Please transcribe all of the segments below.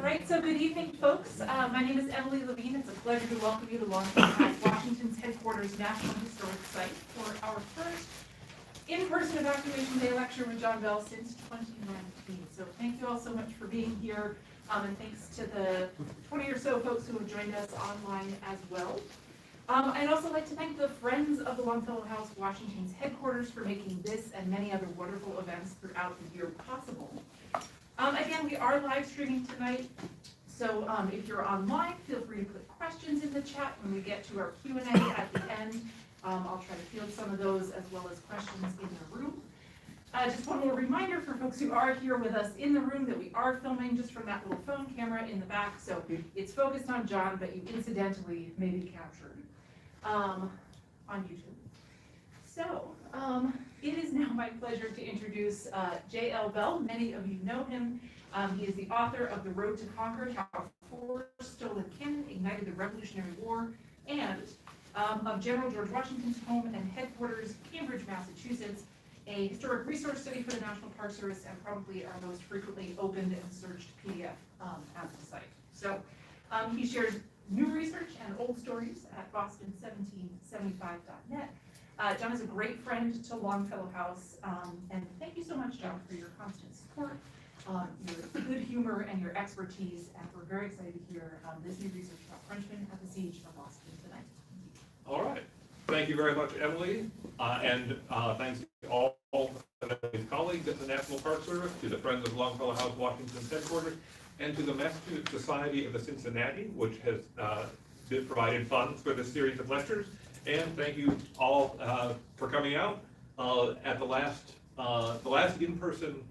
Right, so good evening, folks. My name is Emily Levine. It's a pleasure to welcome you to Longfellow, Washington's headquarters National Historic Site for our first in-person Evacuation Day lecture with John Bell since 2019. So thank you all so much for being here, and thanks to the 20 or so folks who have joined us online as well. I'd also like to thank the Friends of the Longfellow House, Washington's headquarters, for making this and many other wonderful events throughout the year possible. Again, we are live streaming tonight, so if you're online, feel free to put questions in the chat when we get to our Q&A at the end. I'll try to field some of those as well as questions in the room. Just one more reminder for folks who are here with us in the room that we are filming just from that little phone camera in the back, so it's focused on John, but you incidentally may be captured on YouTube. So, it is now my pleasure to introduce J.L. Bell. Many of you know him. He is the author of The Road to Concord, How Four Stolen Cannon Ignited the Revolutionary War, and of General George Washington's home and headquarters, Cambridge, Massachusetts, a historic resource study for the National Park Service, and probably our most frequently opened and searched PDF at the site. So he shares new research and old stories at boston1775.net. John is a great friend to Longfellow House, and thank you so much, John, for your constant support, your good humor, and your expertise, and we're very excited to hear this new research about Frenchmen at the siege of Boston tonight. All right. Thank you very much, Emily, and thanks to all Emily's colleagues at the National Park Service, to the Friends of Longfellow House, Washington's headquarters, and to the Massachusetts Society of the Cincinnati, which has provided funds for this series of lectures. And thank you all for coming out at the last in-person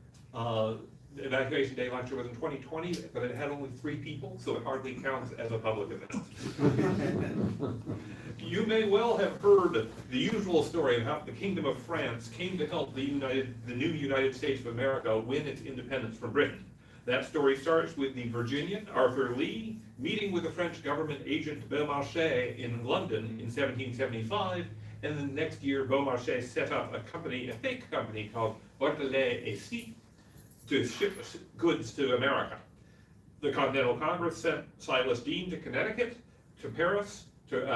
Evacuation Day lecture was in 2020, but it had only 3 people, so it hardly counts as a public event. You may well have heard the usual story of how the Kingdom of France came to help the new United States of America win its independence from Britain. That story starts with the Virginian Arthur Lee meeting with the French government agent Beaumarchais in London in 1775, and the next year Beaumarchais set up a fake company called Barthollet et Cie to ship goods to America. The Continental Congress sent Silas Deane to Connecticut, to Paris, to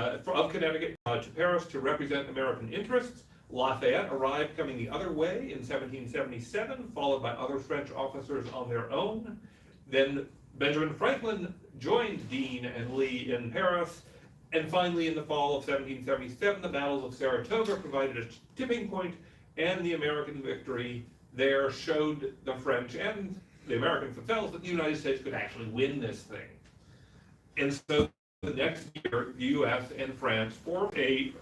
Paris to represent American interests. Lafayette arrived coming the other way in 1777, followed by other French officers on their own. Then Benjamin Franklin joined Deane and Lee in Paris, and finally in the fall of 1777, the battles of Saratoga provided a tipping point, and the American victory there showed the French and the Americans themselves that the United States could actually win this thing. And so the next year, the U.S. and France formed a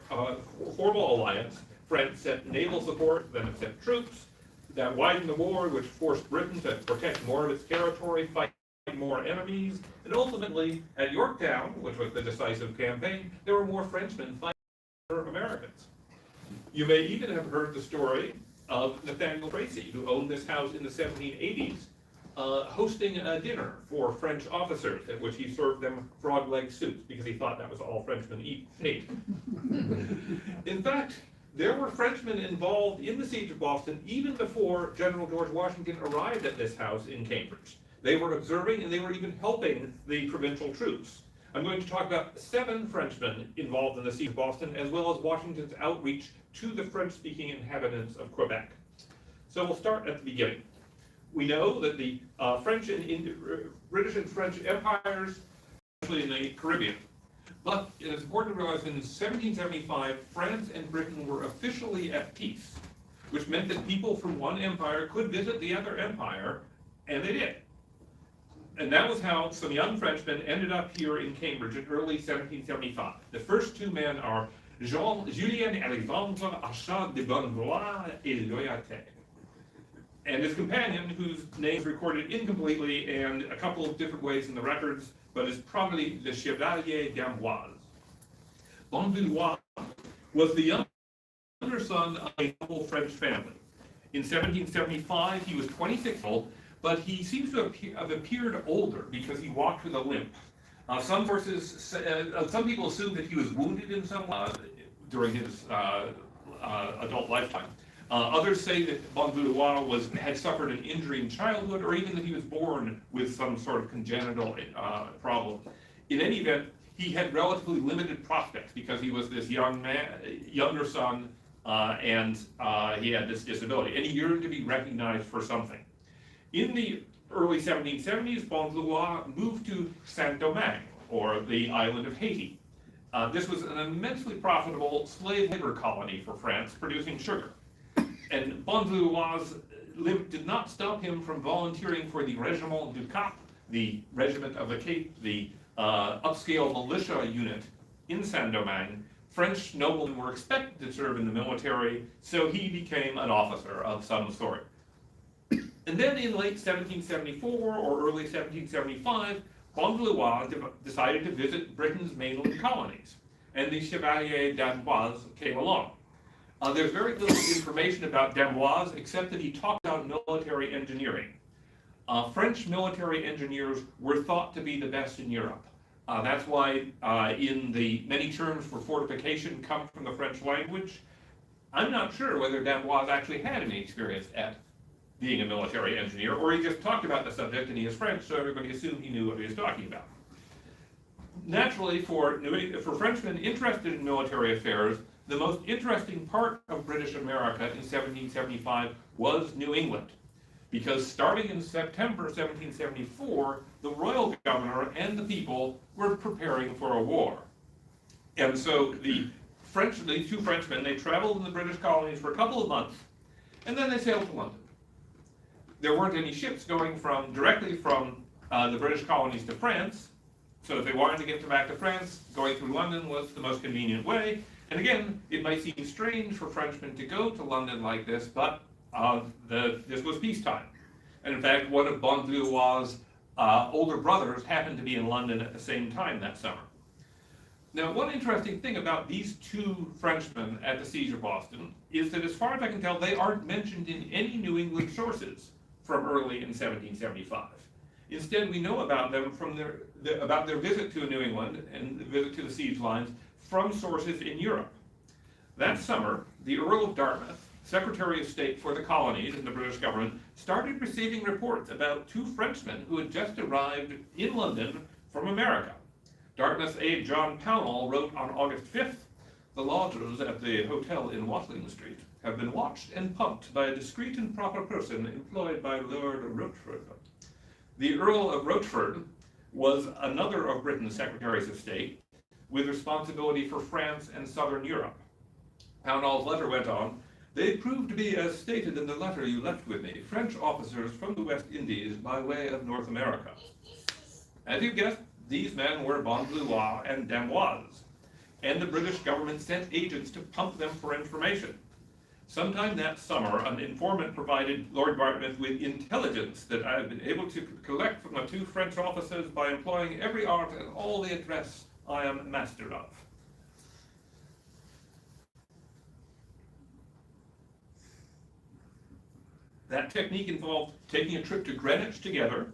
formal alliance. France sent naval support, then it sent troops. That widened the war, which forced Britain to protect more of its territory, fight more enemies, and ultimately, at Yorktown, which was the decisive campaign, there were more Frenchmen fighting for Americans. You may even have heard the story of Nathaniel Tracy, who owned this house in the 1780s, hosting a dinner for French officers, at which he served them frog leg soups, because he thought that was all Frenchmen ate. In fact, there were Frenchmen involved in the siege of Boston even before General George Washington arrived at this house in Cambridge. They were observing, and they were even helping the provincial troops. I'm going to talk about 7 Frenchmen involved in the siege of Boston, as well as Washington's outreach to the French-speaking inhabitants of Quebec. So we'll start at the beginning. We know that the British and French empires, especially in the Caribbean. But it is important to realize that in 1775, France and Britain were officially at peace, which meant that people from one empire could visit the other empire, and they did. And that was how some young Frenchmen ended up here in Cambridge in early 1775. The first 2 men are Julien Alexandre Achat de Bonjour et Loyauté, and his companion, whose name is recorded incompletely and a couple of different ways in the records, but is probably Le Chevalier d'Amboise. Bonjour was the younger son of a noble French family. In 1775, he was 26 years old, but he seems to have appeared older because he walked with a limp. Some people assume that he was wounded in some way during his adult lifetime. Others say that Bonjour had suffered an injury in childhood, or even that he was born with some sort of congenital problem. In any event, he had relatively limited prospects because he was this younger son, and he had this disability, and he yearned to be recognized for something. In the early 1770s, Bonjour moved to Saint-Domingue, or the island of Haiti. This was an immensely profitable slave labor colony for France, producing sugar. And Bonjour's limp did not stop him from volunteering for the Régiment du Cap, the Regiment of the Cape, the upscale militia unit in Saint-Domingue. French noblemen were expected to serve in the military, so he became an officer of some sort. And then in late 1774 or early 1775, Bonjour decided to visit Britain's mainland colonies, and the Chevalier d'Amboise came along. There's very little information about d'Amboise except that he talked about military engineering. French military engineers were thought to be the best in Europe. That's why in the many terms for fortification come from the French language. I'm not sure whether d'Amboise actually had any experience at being a military engineer, or he just talked about the subject and he is French, so everybody assumed he knew what he was talking about. Naturally, for Frenchmen interested in military affairs, the most interesting part of British America in 1775 was New England, because starting in September 1774, the royal governor and the people were preparing for a war. And so the two Frenchmen, they traveled in the British colonies for a couple of months, and then they sailed to London. There weren't any ships going directly from the British colonies to France, so if they wanted to get back to France, going through London was the most convenient way. And again, it might seem strange for Frenchmen to go to London like this, but this was peacetime. And in fact, one of Bonjour's older brothers happened to be in London at the same time that summer. Now, one interesting thing about these two Frenchmen at the siege of Boston is that, as far as I can tell, they aren't mentioned in any New England sources from early in 1775. Instead, we know about them from about their visit to New England and the visit to the siege lines from sources in Europe. That summer, the Earl of Dartmouth, Secretary of State for the colonies in the British government, started receiving reports about two Frenchmen who had just arrived in London from America. Dartmouth's aide John Pownall wrote on August 5th, "The lodgers at the hotel in Watling Street have been watched and pumped by a discreet and proper person employed by Lord Rochford." The Earl of Rochford was another of Britain's Secretaries of State, with responsibility for France and southern Europe. Pownall's letter went on, "They proved to be as stated in the letter you left with me, French officers from the West Indies by way of North America." As you guessed, these men were Bonjour and d'Amboise, and the British government sent agents to pump them for information. Sometime that summer, an informant provided Lord Dartmouth with intelligence that I have been able to collect from the two French officers by employing every art and all the address I am master of. That technique involved taking a trip to Greenwich together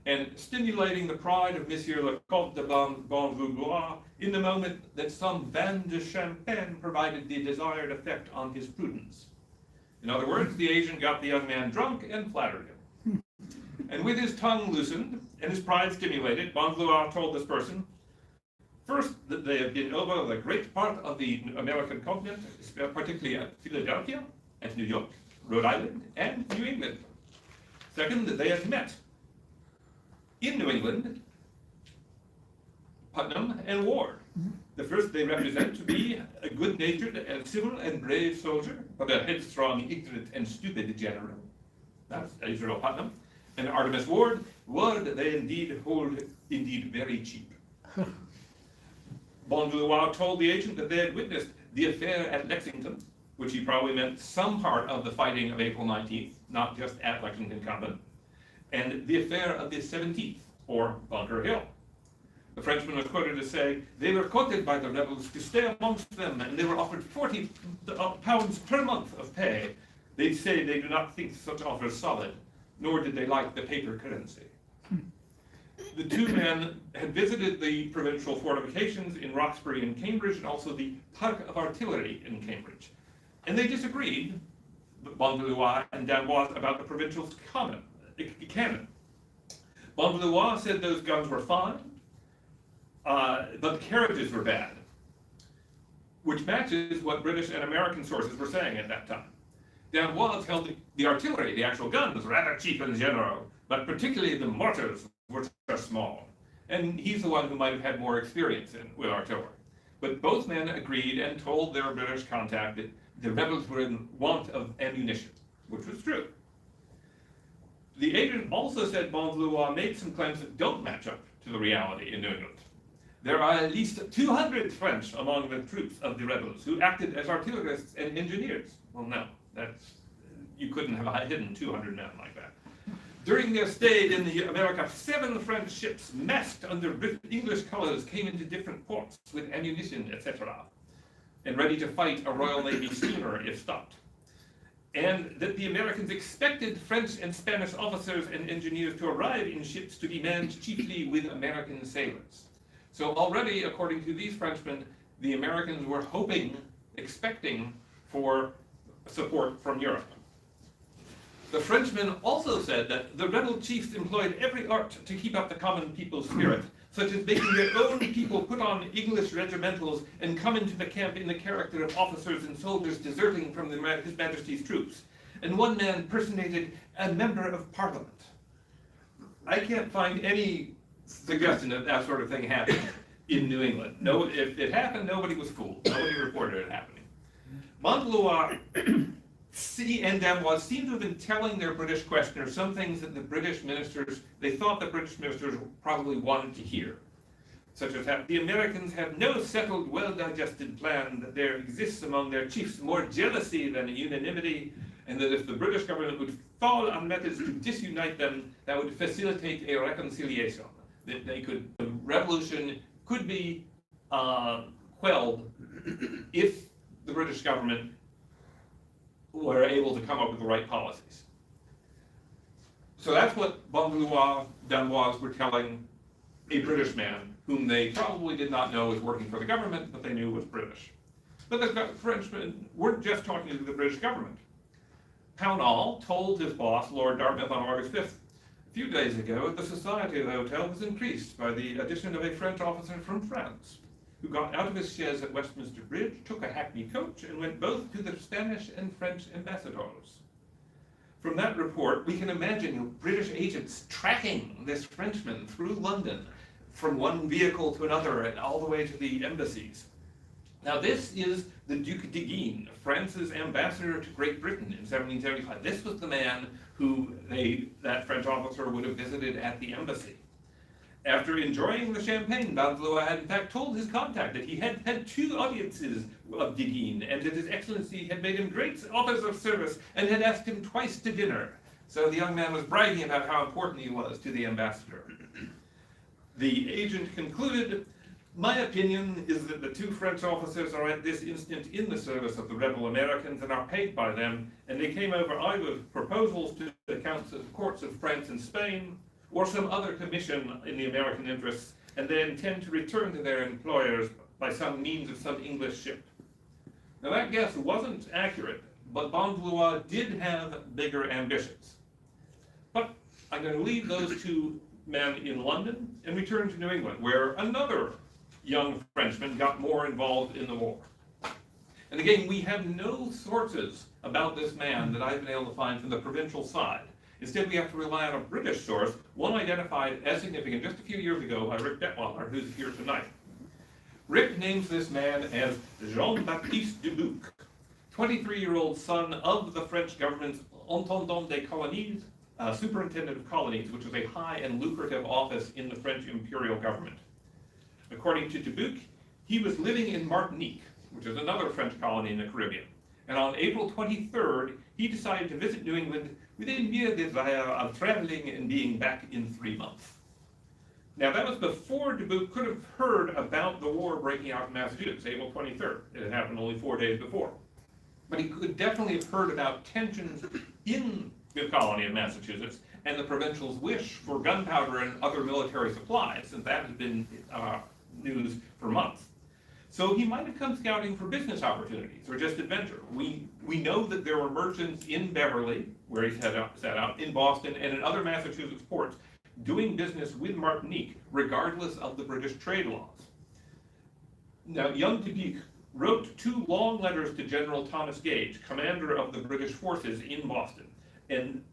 and stimulating the pride of Monsieur le Comte de Bonjour in the moment that some vin de champagne provided the desired effect on his prudence. In other words, the agent got the young man drunk and flattered him. And with his tongue loosened and his pride stimulated, Bonjour told this person, first, that they have been over the great part of the American continent, particularly at Philadelphia, at New York, Rhode Island, and New England. Second, that they had met in New England, Putnam and Ward. The first they represent to be a good-natured and civil and brave soldier, but a headstrong, ignorant, and stupid general. That's Israel Putnam. And Artemus Ward they indeed hold very cheap. Bonjour told the agent that they had witnessed the affair at Lexington, which he probably meant some part of the fighting of April 19th, not just at Lexington Convent, and the affair of the 17th, or Bunker Hill. The Frenchman was quoted as saying, "They were quoted by the rebels to stay amongst them, and they were offered £40 per month of pay. They say they do not think such offers solid, nor did they like the paper currency." The two men had visited the provincial fortifications in Roxbury and Cambridge, and also the Park of Artillery in Cambridge. And they disagreed, Bonjour and d'Amboise about the Provincial's cannon. Bonjour said those guns were fine, but the carriages were bad, which matches what British and American sources were saying at that time. D'Amboise held the artillery, the actual guns, rather cheap in general, but particularly the mortars were small. And he's the one who might have had more experience with artillery. But both men agreed and told their British contact that the rebels were in want of ammunition, which was true. The agent also said Bonjour made some claims that don't match up to the reality in New England. There are at least 200 French among the troops of the rebels who acted as artillerists and engineers. Well, no, you couldn't have hidden 200 men like that. During their stay in the America, 7 French ships masked under English colors came into different ports with ammunition, etc., and ready to fight a Royal Navy schooner if stopped. And that the Americans expected French and Spanish officers and engineers to arrive in ships to be manned chiefly with American sailors. So already, according to these Frenchmen, the Americans were expecting for support from Europe. The Frenchmen also said that the rebel chiefs employed every art to keep up the common people's spirit, such as making their own people put on English regimentals and come into the camp in the character of officers and soldiers deserting from His Majesty's troops. And one man personated a member of Parliament. I can't find any suggestion that that sort of thing happened in New England. No, if it happened, nobody was fooled. Nobody reported it happening. Bonjour and d'Amboise seem to have been telling their British questioners some things that they thought the British ministers probably wanted to hear. Such as that the Americans have no settled, well-digested plan, that there exists among their chiefs more jealousy than unanimity, and that if the British government would fall on methods to disunite them, that would facilitate a reconciliation. That the revolution could be quelled if the British government were able to come up with the right policies. So that's what Bonjour d'Amboise were telling a British man, whom they probably did not know was working for the government, but they knew was British. But the Frenchmen weren't just talking to the British government. Pownall told his boss, Lord Dartmouth, on August 5th, a few days ago, the society of the hotel was increased by the addition of a French officer from France, who got out of his chaise at Westminster Bridge, took a hackney coach, and went both to the Spanish and French ambassadors. From that report, we can imagine British agents tracking this Frenchman through London, from one vehicle to another, and all the way to the embassies. Now this is the Duc de Guines, France's ambassador to Great Britain in 1775. This was the man who that French officer would have visited at the embassy. After enjoying the champagne, Bonjour had in fact told his contact that he had had 2 audiences of de Guines, and that His Excellency had made him great offers of service and had asked him twice to dinner. So the young man was bragging about how important he was to the ambassador. The agent concluded, "My opinion is that the 2 French officers are at this instant in the service of the rebel Americans and are paid by them, and they came over either with proposals to the courts of France and Spain, or some other commission in the American interests, and they intend to return to their employers by some means of some English ship." Now that guess wasn't accurate, but Bonjour did have bigger ambitions. But I'm going to leave those 2 men in London and return to New England, where another young Frenchman got more involved in the war. And again, we have no sources about this man that I've been able to find from the provincial side. Instead, we have to rely on a British source, one identified as significant just a few years ago by Rick Detweiler, who's here tonight. Rick names this man as Jean-Baptiste Dubuque, 23-year-old son of the French government's Intendant des Colonies, Superintendent of Colonies, which was a high and lucrative office in the French imperial government. According to Dubuque, he was living in Martinique, which is another French colony in the Caribbean. And on April 23rd, he decided to visit New England with a mere desire of traveling and being back in 3 months. Now that was before Dubuque could have heard about the war breaking out in Massachusetts, April 23rd. It had happened only 4 days before. But he could definitely have heard about tensions in the colony of Massachusetts and the provincials' wish for gunpowder and other military supplies, since that had been news for months. So he might have come scouting for business opportunities or just adventure. We know that there were merchants in Beverly, where he set out, in Boston, and in other Massachusetts ports, doing business with Martinique, regardless of the British trade laws. Now, young Dubuque wrote 2 long letters to General Thomas Gage, commander of the British forces in Boston. And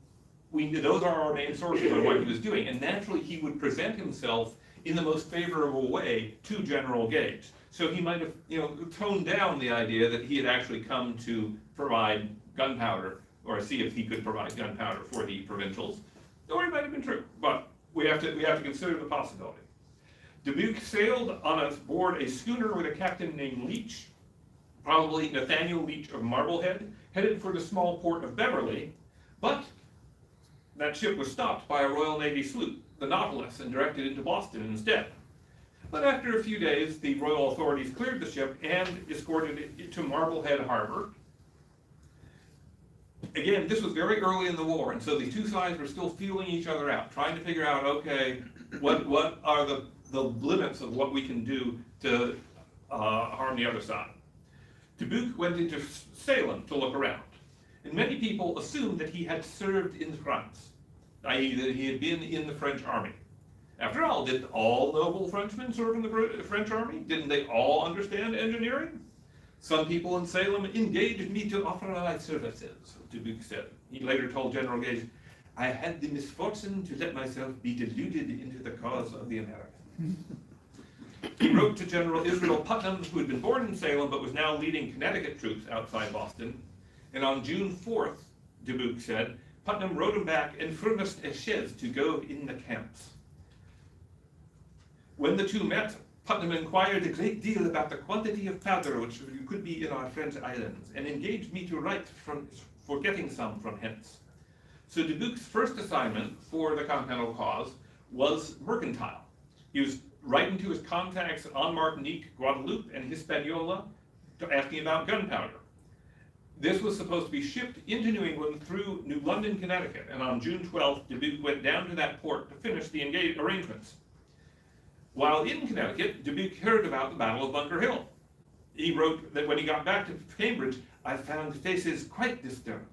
those are our main sources on what he was doing. And naturally, he would present himself in the most favorable way to General Gage. So he might have, toned down the idea that he had actually come to provide gunpowder, or see if he could provide gunpowder for the provincials. Or it might have been true, but we have to consider the possibility. Dubuque sailed on board a schooner with a captain named Leach, probably Nathaniel Leach of Marblehead, headed for the small port of Beverly, but that ship was stopped by a Royal Navy sloop, the Nautilus, and directed into Boston instead. But after a few days, the royal authorities cleared the ship and escorted it to Marblehead Harbor. Again, this was very early in the war, and so the two sides were still feeling each other out, trying to figure out, okay, what are the limits of what we can do to harm the other side. Dubuque went into Salem to look around, and many people assumed that he had served in France, i.e. that he had been in the French army. After all, did all noble Frenchmen serve in the French army? Didn't they all understand engineering? Some people in Salem engaged me to offer my services, Dubuque said. He later told General Gage, I had the misfortune to let myself be deluded into the cause of the Americans. He wrote to General Israel Putnam, who had been born in Salem but was now leading Connecticut troops outside Boston. And on June 4th, Dubuque said, Putnam wrote him back and furnished a chaise to go in the camps. When the two met, Putnam inquired a great deal about the quantity of powder which could be in our French islands, and engaged me to write for getting some from hence. So Dubuque's first assignment for the Continental cause was mercantile. He was writing to his contacts on Martinique, Guadeloupe, and Hispaniola, asking about gunpowder. This was supposed to be shipped into New England through New London, Connecticut, and on June 12th, Dubuque went down to that port to finish the arrangements. While in Connecticut, Dubuque heard about the Battle of Bunker Hill. He wrote that when he got back to Cambridge, I found faces quite disturbed.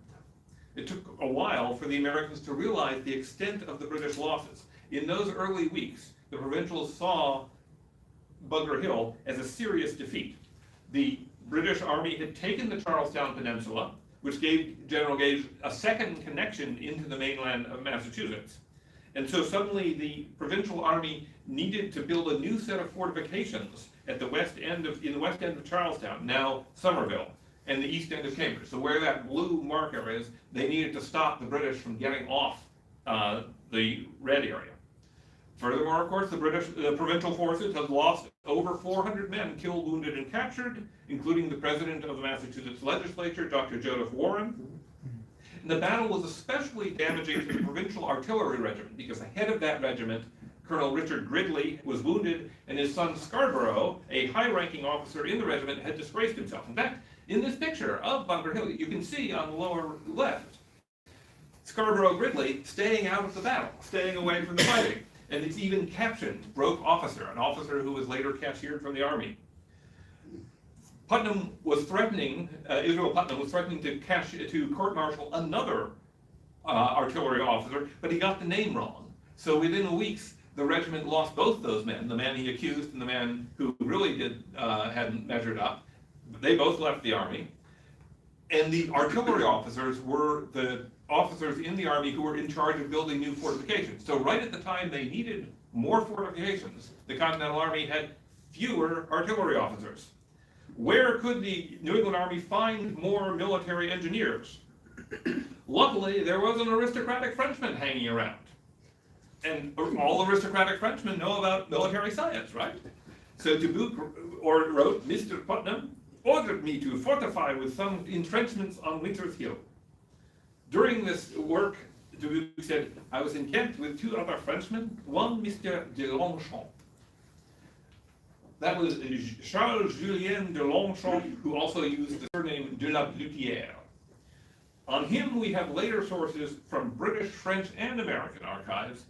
It took a while for the Americans to realize the extent of the British losses. In those early weeks, the Provincials saw Bunker Hill as a serious defeat. The British Army had taken the Charlestown Peninsula, which gave General Gage a second connection into the mainland of Massachusetts. And so suddenly the Provincial Army needed to build a new set of fortifications at the in the west end of Charlestown, now Somerville, and the east end of Cambridge. So where that blue marker is, they needed to stop the British from getting off the red area. Furthermore, of course, the provincial forces had lost over 400 men killed, wounded, and captured, including the president of the Massachusetts legislature, Dr. Joseph Warren. And the battle was especially damaging to the Provincial Artillery Regiment, because the head of that regiment, Colonel Richard Gridley, was wounded, and his son Scarborough, a high-ranking officer in the regiment, had disgraced himself. In fact, in this picture of Bunker Hill, you can see on the lower left, Scarborough Gridley staying out of the battle, staying away from the fighting. And it's even captioned, broke officer, an officer who was later cashiered from the army. Putnam was threatening, Israel Putnam was threatening to court-martial another artillery officer, but he got the name wrong. So within weeks, the regiment lost both those men, the man he accused and the man who really hadn't measured up. They both left the army. And the artillery officers were the officers in the army who were in charge of building new fortifications. So right at the time they needed more fortifications, the Continental Army had fewer artillery officers. Where could the New England Army find more military engineers? Luckily, there was an aristocratic Frenchman hanging around. And all aristocratic Frenchmen know about military science, right? So Dubuque wrote, Mr. Putnam ordered me to fortify with some entrenchments on Winter's Hill. During this work, Dubuque said, I was encamped with two other Frenchmen, one Mr. de Longshore. That was Charles Julien de Longshore, who also used the surname de la Blutière. On him, we have later sources from British, French, and American archives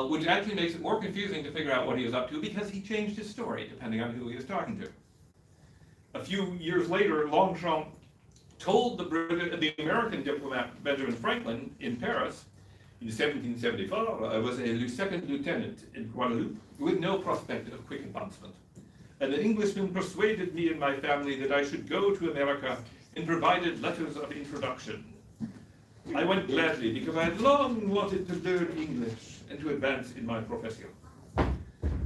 which actually makes it more confusing to figure out what he was up to because he changed his story depending on who he was talking to. A few years later, Longchamp told the American diplomat Benjamin Franklin in Paris in 1774, I was a second lieutenant in Guadeloupe with no prospect of quick advancement. And the Englishman persuaded me and my family that I should go to America and provided letters of introduction. I went gladly because I had long wanted to learn English and to advance in my profession.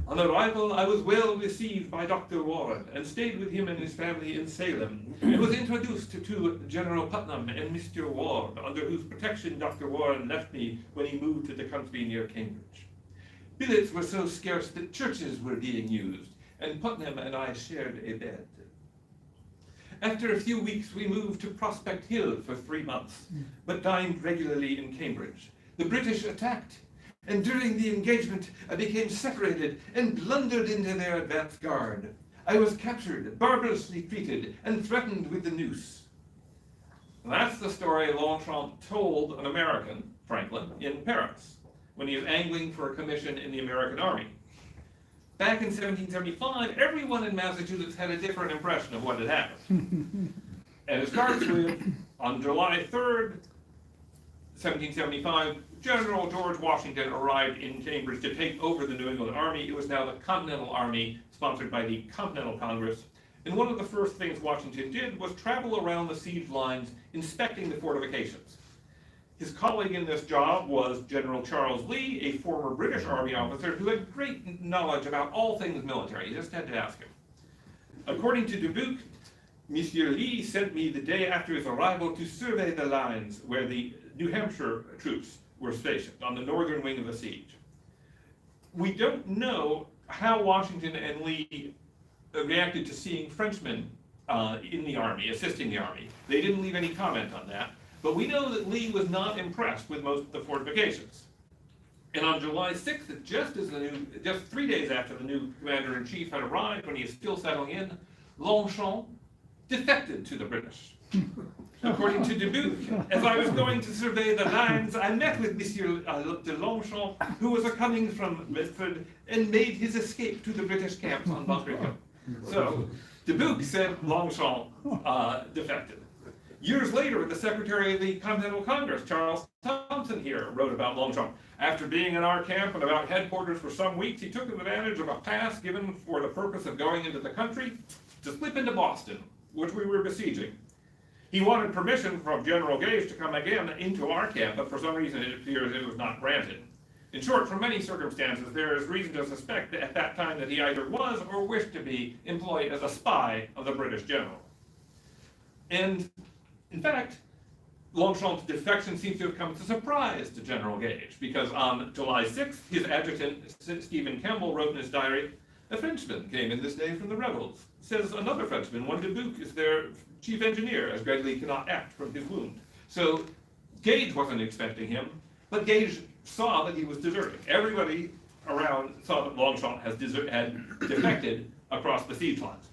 On arrival, I was well received by Dr. Warren and stayed with him and his family in Salem and was introduced to General Putnam and Mr. Ward, under whose protection Dr. Warren left me when he moved to the country near Cambridge. Billets were so scarce that churches were being used, and Putnam and I shared a bed. After a few weeks, we moved to Prospect Hill for 3 months, but dined regularly in Cambridge. The British attacked, and during the engagement, I became separated and blundered into their advance guard. I was captured, barbarously treated, and threatened with the noose. That's the story Longchamp told an American, Franklin, in Paris, when he was angling for a commission in the American Army. Back in 1775, everyone in Massachusetts had a different impression of what had happened. And it starts with, on July 3rd, 1775, General George Washington arrived in Cambridge to take over the New England Army. It was now the Continental Army, sponsored by the Continental Congress. And one of the first things Washington did was travel around the siege lines, inspecting the fortifications. His colleague in this job was General Charles Lee, a former British Army officer who had great knowledge about all things military. You just had to ask him. According to Dubuque, Monsieur Lee sent me the day after his arrival to survey the lines where the New Hampshire troops were stationed on the northern wing of the siege. We don't know how Washington and Lee reacted to seeing Frenchmen in the army, assisting the army. They didn't leave any comment on that, but we know that Lee was not impressed with most of the fortifications. And on July 6th, just 3 days after the new commander-in-chief had arrived, when he is still settling in, Longchamp defected to the British. According to Dubuque, as I was going to survey the lines, I met with Monsieur de Longchamp, who was coming from Medford, and made his escape to the British camps on Bunker Hill. So, Dubuque said Longchamp defected. Years later, the Secretary of the Continental Congress, Charles Thomson here, wrote about Longchamp. After being in our camp and about headquarters for some weeks, he took advantage of a pass given for the purpose of going into the country to slip into Boston, which we were besieging. He wanted permission from General Gage to come again into our camp, but for some reason it appears it was not granted. In short, from many circumstances, there is reason to suspect that at that time that he either was or wished to be employed as a spy of the British general. And, in fact, Longchamp's defection seems to have come as a surprise to General Gage, because on July 6th, his adjutant, Stephen Campbell, wrote in his diary, "A Frenchman came in this day from the rebels. Says another Frenchman, one Dubuque, is their chief engineer, as Gridley cannot act from his wound." So Gage wasn't expecting him, but Gage saw that he was deserting. Everybody around saw that Longchamp had defected across the siege lines.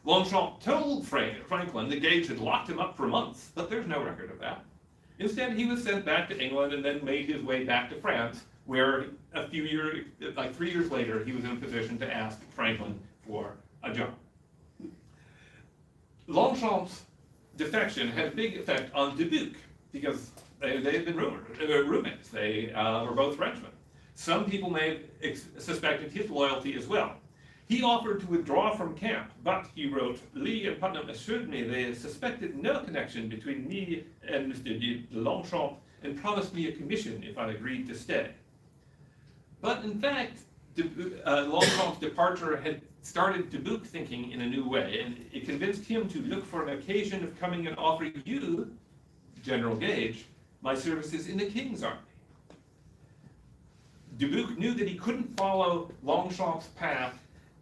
Longchamp told Franklin that Gage had locked him up for months, but there's no record of that. Instead, he was sent back to England and then made his way back to France, where a few years, like 3 years later, he was in a position to ask Franklin for a job. Longchamp's defection had a big effect on Dubuque, because they had been roommates. They were both Frenchmen. Some people may have suspected his loyalty as well. He offered to withdraw from camp, but, he wrote, Lee and Putnam assured me they suspected no connection between me and Mr. de Longchamp and promised me a commission if I agreed to stay. But in fact, Longchamp's departure had started Dubuque thinking in a new way, and it convinced him to look for an occasion of coming and offering you, General Gage, my services in the King's army. Dubuque knew that he couldn't follow Longchamp's path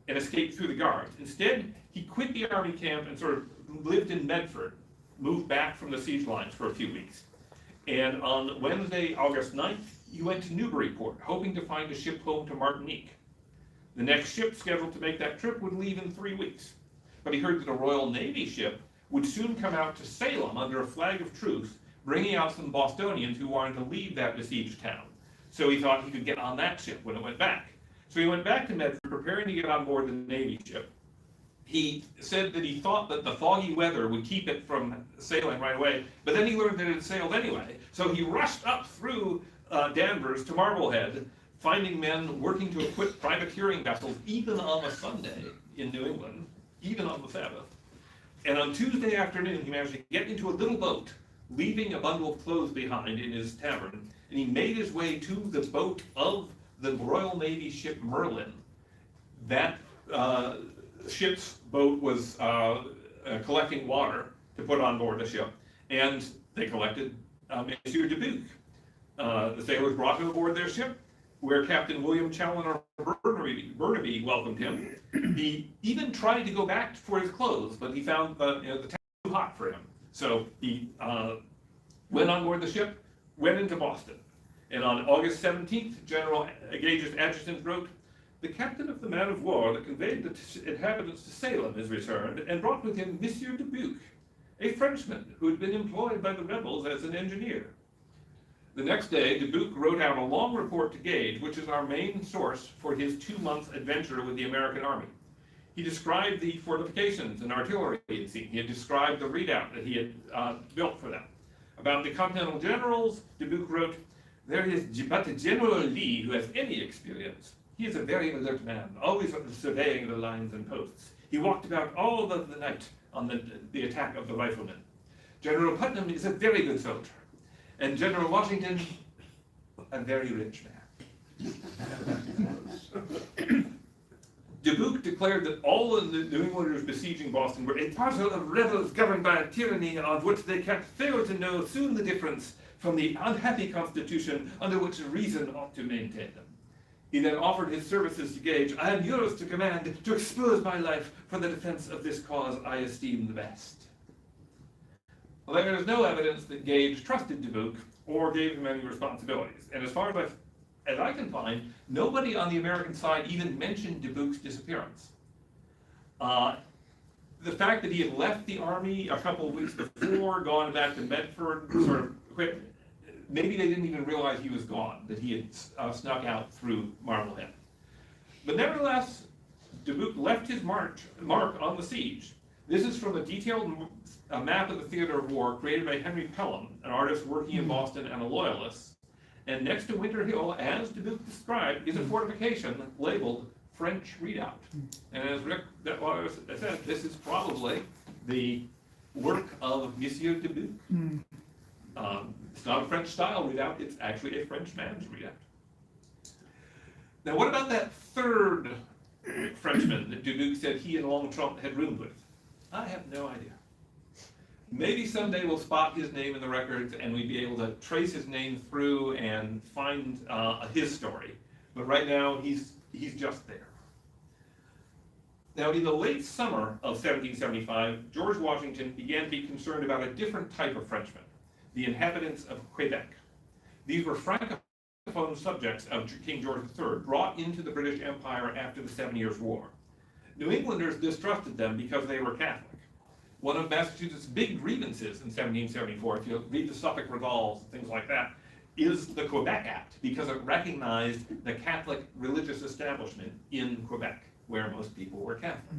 and escape through the guards. Instead, he quit the army camp and sort of lived in Medford, moved back from the siege lines for a few weeks. And on Wednesday, August 9th, he went to Newburyport, hoping to find a ship home to Martinique. The next ship scheduled to make that trip would leave in 3 weeks. But he heard that a Royal Navy ship would soon come out to Salem under a flag of truce, bringing out some Bostonians who wanted to leave that besieged town. So he thought he could get on that ship when it went back. So he went back to Medford, preparing to get on board the Navy ship. He said that he thought that the foggy weather would keep it from sailing right away, but then he learned that it had sailed anyway. So he rushed up through Danvers to Marblehead, finding men working to equip privateering vessels even on a Sunday in New England, even on the Sabbath. And on Tuesday afternoon, he managed to get into a little boat, leaving a bundle of clothes behind in his tavern, and he made his way to the boat of the Royal Navy ship Merlin. That ship's boat was collecting water to put on board the ship, and they collected Monsieur Dubuque. The sailors brought him aboard their ship, where Captain William Challoner Burnaby welcomed him. He even tried to go back for his clothes, but he found the town too hot for him. So he went on board the ship, went into Boston. And on August 17th, General Gage's adjutant wrote, "The captain of the man of war that conveyed the inhabitants to Salem is returned, and brought with him Monsieur Dubuque, a Frenchman who had been employed by the rebels as an engineer." The next day, Dubuque wrote out a long report to Gage, which is our main source for his 2-month adventure with the American army. He described the fortifications and artillery he had seen. He had described the redoubt that he had built for them. About the continental generals, Dubuque wrote, "There is but General Lee who has any experience. He is a very alert man, always surveying the lines and posts. He walked about all of the night on the attack of the riflemen. General Putnam is a very good soldier, and General Washington, a very rich man." Dubuque declared that all of the New Englanders besieging Boston were a parcel of rebels governed by a tyranny of which they can't fail to know soon the difference from the unhappy constitution under which reason ought to maintain them. He then offered his services to Gage. "I am yours to command, to expose my life for the defense of this cause I esteem the best." Well, there is no evidence that Gage trusted Dubuque or gave him any responsibilities. And as far as I can find, nobody on the American side even mentioned Dubuque's disappearance. The fact that he had left the army a couple of weeks before, gone back to Medford, sort of quit, maybe they didn't even realize he was gone, that he had snuck out through Marblehead. But nevertheless, Dubuque left his mark on the siege. This is from a detailed map of the theater of war created by Henry Pelham, an artist working in Boston and a loyalist. And next to Winter Hill, as Dubuque described, is a fortification labeled French Redoubt. And as Rick said, this is probably the work of Monsieur Dubuque. It's not a French style redoubt, it's actually a French man's redoubt. Now what about that third Frenchman that Dubuque said he and Longchamp had roomed with? I have no idea. Maybe someday we'll spot his name in the records and we'd be able to trace his name through and find his story. But right now, he's just there. Now, in the late summer of 1775, George Washington began to be concerned about a different type of Frenchman, the inhabitants of Quebec. These were francophone subjects of King George III, brought into the British Empire after the 7 Years' War. New Englanders distrusted them because they were Catholic. One of Massachusetts' big grievances in 1774, if you read the Suffolk Resolves, things like that, is the Quebec Act, because it recognized the Catholic religious establishment in Quebec, where most people were Catholic.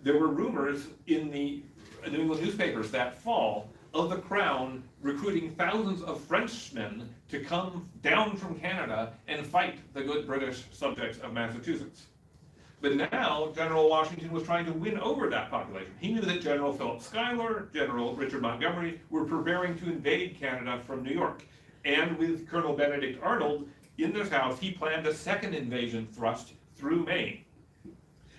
There were rumors in the New England newspapers that fall of the Crown recruiting thousands of Frenchmen to come down from Canada and fight the good British subjects of Massachusetts. But now, General Washington was trying to win over that population. He knew that General Philip Schuyler, General Richard Montgomery were preparing to invade Canada from New York. And with Colonel Benedict Arnold in this house, he planned a second invasion thrust through Maine.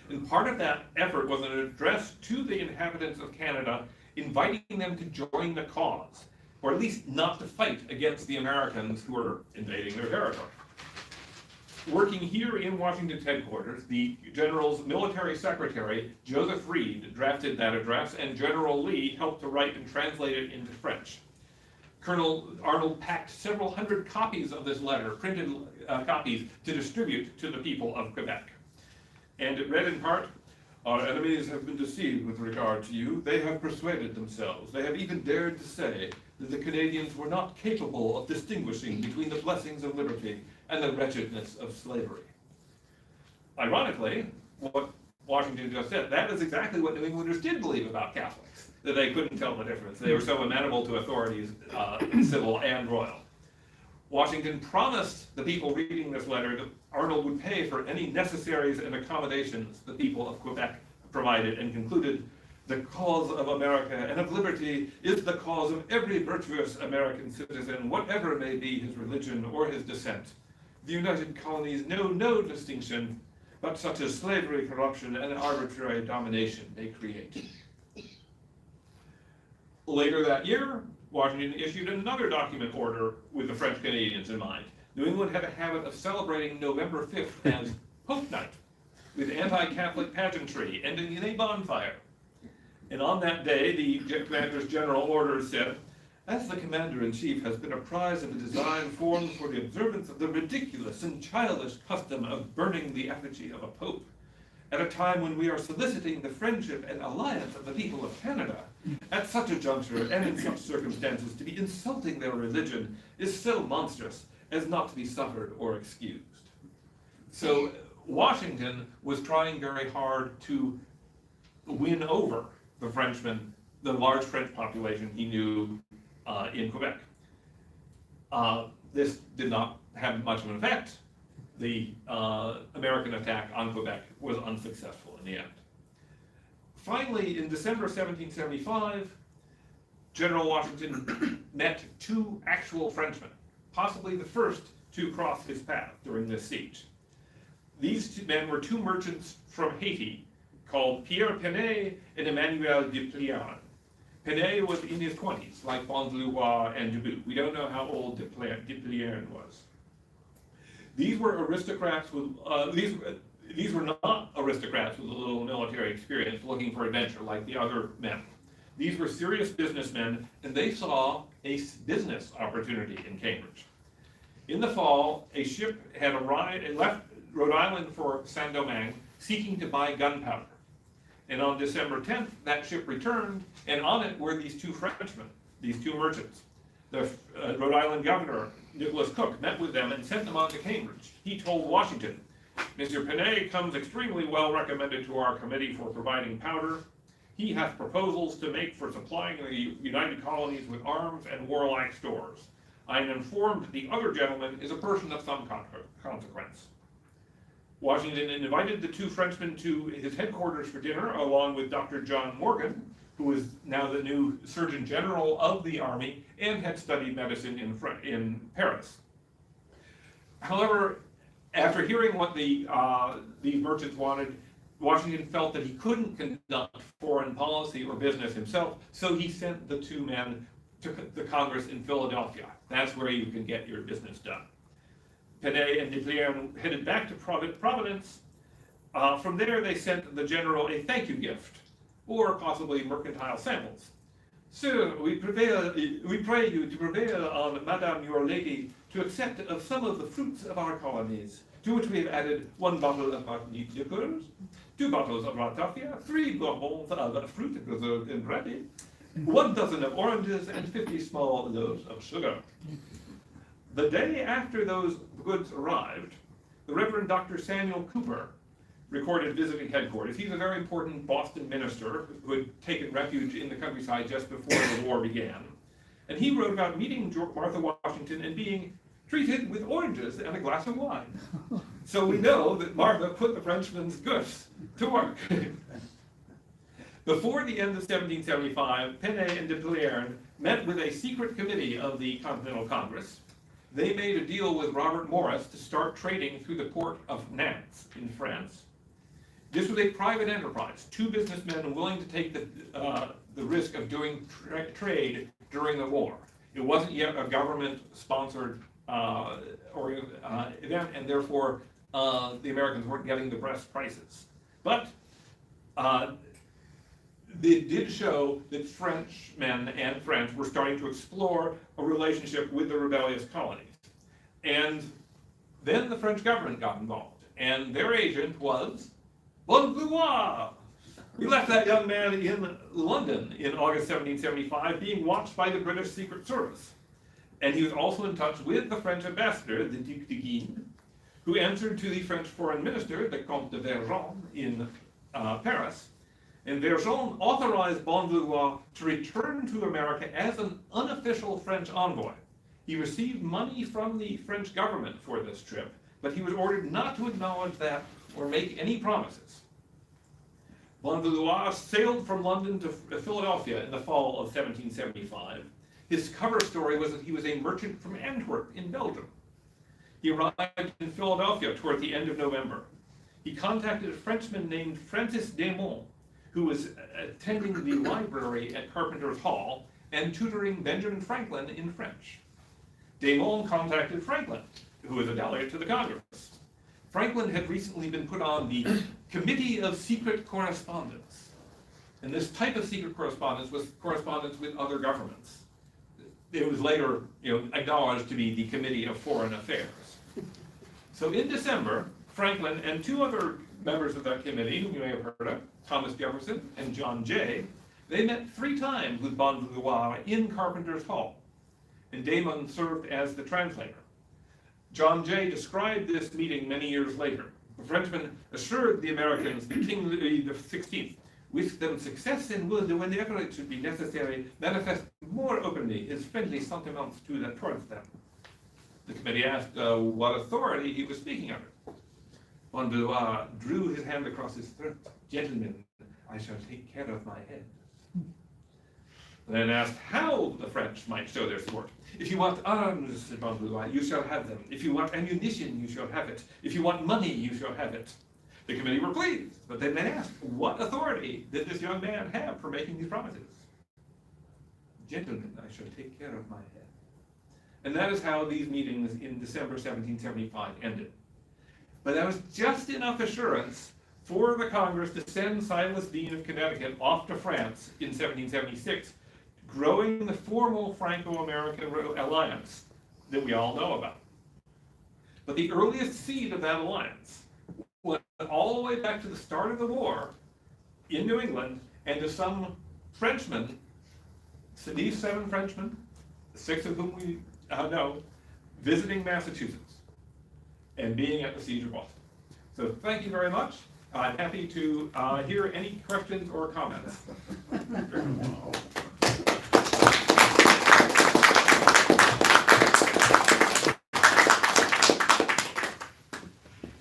And part of that effort was an address to the inhabitants of Canada, inviting them to join the cause, or at least not to fight against the Americans who were invading their territory. Working here in Washington's headquarters, the general's military secretary, Joseph Reed, drafted that address, and General Lee helped to write and translate it into French. Colonel Arnold packed several hundred copies of this letter, printed copies, to distribute to the people of Quebec. And it read in part, "Our enemies have been deceived with regard to you. They have persuaded themselves. They have even dared to say that the Canadians were not capable of distinguishing between the blessings of liberty and the wretchedness of slavery. Ironically, what Washington just said, that is exactly what New Englanders did believe about Catholics, that they couldn't tell the difference. They were so amenable to authorities, civil and royal. Washington promised the people reading this letter that Arnold would pay for any necessaries and accommodations the people of Quebec provided, and concluded, "The cause of America and of liberty is the cause of every virtuous American citizen, whatever may be his religion or his descent. The United Colonies know no distinction, but such as slavery, corruption, and arbitrary domination may create." Later that year, Washington issued another document order with the French Canadians in mind. New England had a habit of celebrating November 5th as Pope Night, with anti-Catholic pageantry ending in a bonfire. And on that day, the commander's general orders said, "As the commander-in-chief has been apprised of a design formed for the observance of the ridiculous and childish custom of burning the effigy of a pope, at a time when we are soliciting the friendship and alliance of the people of Canada, at such a juncture and in such circumstances, to be insulting their religion is so monstrous as not to be suffered or excused." So Washington was trying very hard to win over the Frenchmen, the large French population he knew in Quebec. This did not have much of an effect. The American attack on Quebec was unsuccessful in the end. Finally, in December 1775, General Washington met two actual Frenchmen, possibly the first to cross his path during this siege. These two men were two merchants from Haiti called Pierre Penet and Emmanuel Deplierne. Penet was in his 20s, like Bonjour and Dubuque. We don't know how old Deplierne was. These were aristocrats with these were not aristocrats with a little military experience looking for adventure like the other men. These were serious businessmen, and they saw a business opportunity in Cambridge. In the fall, a ship had arrived and left Rhode Island for Saint-Domingue, seeking to buy gunpowder. And on December 10th, that ship returned, and on it were these two Frenchmen, these two merchants. The Rhode Island governor, Nicholas Cook, met with them and sent them on to Cambridge. He told Washington, "Mr. Penet comes extremely well recommended to our committee for providing powder. He hath proposals to make for supplying the United Colonies with arms and warlike stores. I am informed that the other gentleman is a person of some consequence." Washington invited the two Frenchmen to his headquarters for dinner, along with Dr. John Morgan, who was now the new Surgeon General of the Army and had studied medicine in Paris. However, after hearing what these merchants wanted, Washington felt that he couldn't conduct foreign policy or business himself, so he sent the two men to the Congress in Philadelphia. That's where you can get your business done. Penet and Deplierne headed back to Providence. From there, they sent the general a thank you gift, or possibly mercantile samples. "Sir, we pray you to prevail on Madame your lady to accept of some of the fruits of our colonies, to which we have added 1 bottle of Martinique liqueurs, 2 bottles of ratafia, 3 bourbons of fruit preserved and ready, 1 dozen of oranges, and 50 small loaves of sugar." The day after those goods arrived, the Reverend Dr. Samuel Cooper recorded visiting headquarters. He's a very important Boston minister who had taken refuge in the countryside just before the war began. And he wrote about meeting Martha Washington and being treated with oranges and a glass of wine. So we know that Martha put the Frenchmen's gifts to work. Before the end of 1775, Penet and Deplierne met with a secret committee of the Continental Congress. They made a deal with Robert Morris to start trading through the port of Nantes in France. This was a private enterprise, two businessmen willing to take the risk of doing trade during the war. It wasn't yet a government-sponsored event, and therefore the Americans weren't getting the best prices. But it did show that Frenchmen and French were starting to explore a relationship with the rebellious colonies. And then the French government got involved, and their agent was Bonjour. We left that young man in London in August 1775, being watched by the British Secret Service. And he was also in touch with the French ambassador, the Duc de Guines, who answered to the French foreign minister, the Comte de Vergennes, in Paris. And Vergennes authorized Bonjour to return to America as an unofficial French envoy. He received money from the French government for this trip, but he was ordered not to acknowledge that or make any promises. Bonjour sailed from London to Philadelphia in the fall of 1775. His cover story was that he was a merchant from Antwerp in Belgium. He arrived in Philadelphia toward the end of November. He contacted a Frenchman named Francis Desmond, who was attending the library at Carpenter's Hall and tutoring Benjamin Franklin in French. Desmond contacted Franklin, who was a delegate to the Congress. Franklin had recently been put on the Committee of Secret Correspondence. And this type of secret correspondence was correspondence with other governments. It was later, acknowledged to be the Committee of Foreign Affairs. So in December, Franklin and two other members of that committee, whom you may have heard of, Thomas Jefferson and John Jay, they met 3 times with Bonjour in Carpenter's Hall, and Damon served as the translator. John Jay described this meeting many years later. The Frenchman assured the Americans that King Louis XVI wished them success and would, whenever it should be necessary, manifest more openly his friendly sentiments towards them. The committee asked what authority he was speaking under. Bonjour drew his hand across his throat. "Gentlemen, I shall take care of my head." Then asked how the French might show their support. "If you want arms," said Bonjour, "you shall have them. If you want ammunition, you shall have it. If you want money, you shall have it." The committee were pleased, but then they asked, what authority did this young man have for making these promises? "Gentlemen, I shall take care of my head." And that is how these meetings in December 1775 ended. But that was just enough assurance for the Congress to send Silas Deane of Connecticut off to France in 1776, growing the formal Franco-American alliance that we all know about. But the earliest seed of that alliance went all the way back to the start of the war in New England and to some Frenchmen, these 7 Frenchmen, 6 of whom we know, visiting Massachusetts and being at the Siege of Boston. So thank you very much. I'm happy to hear any questions or comments.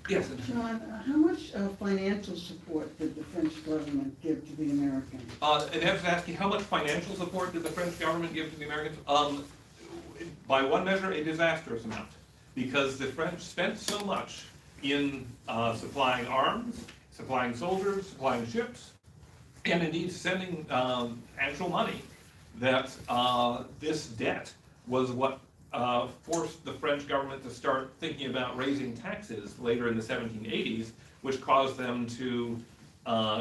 Yes. John, how much financial support did the French government give to the Americans? And I was asking, how much financial support did the French government give to the Americans? By one measure, a disastrous amount, because the French spent so much in supplying arms, supplying soldiers, supplying ships, and indeed sending actual money, that this debt was what forced the French government to start thinking about raising taxes later in the 1780s, which caused them to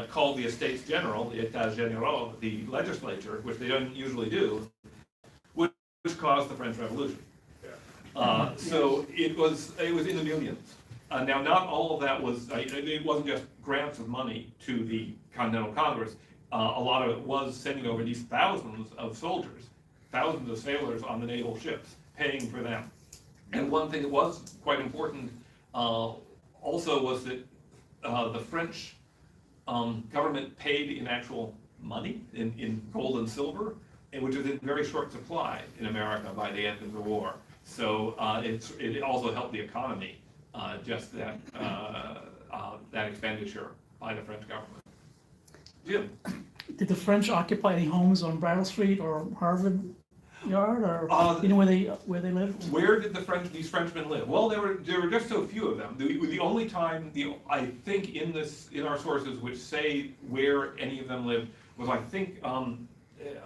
call the Estates General, the États Généraux, the legislature, which they don't usually do, which caused the French Revolution. So it was in the millions. Now, not all of that was, it wasn't just grants of money to the Continental Congress. A lot of it was sending over these thousands of soldiers, thousands of sailors on the naval ships, paying for them. And one thing that was quite important also was that the French government paid in actual money, in gold and silver, and which was in very short supply in America by the end of the war. So it also helped the economy, just that expenditure by the French government. Jim? Did the French occupy any homes on Brattle Street or Harvard Yard, or where they lived? Where did these Frenchmen live? Well, there were just so few of them. The only time I think in our sources which say where any of them lived was, I think it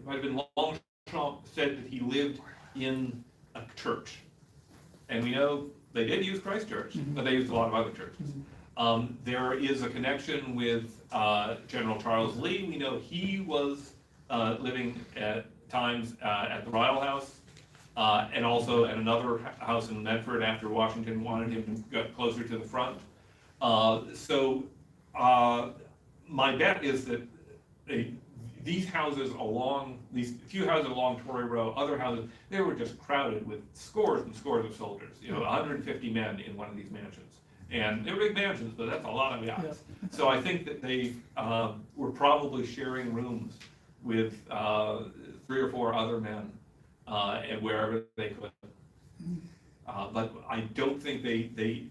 might have been Longshore said that he lived in a church, and we know they did use Christ Church, but they used a lot of other churches. There is a connection with General Charles Lee. We know he was living at times at the Ryle House, and also at another house in Medford after Washington wanted him to get closer to the front. So my bet is that these houses along, these few houses along Torrey Road, other houses, they were just crowded with scores and scores of soldiers, 150 men in one of these mansions. And they're big mansions, but that's a lot of guys. Yeah. So I think that they were probably sharing rooms with 3 or 4 other men and wherever they could. But I don't think they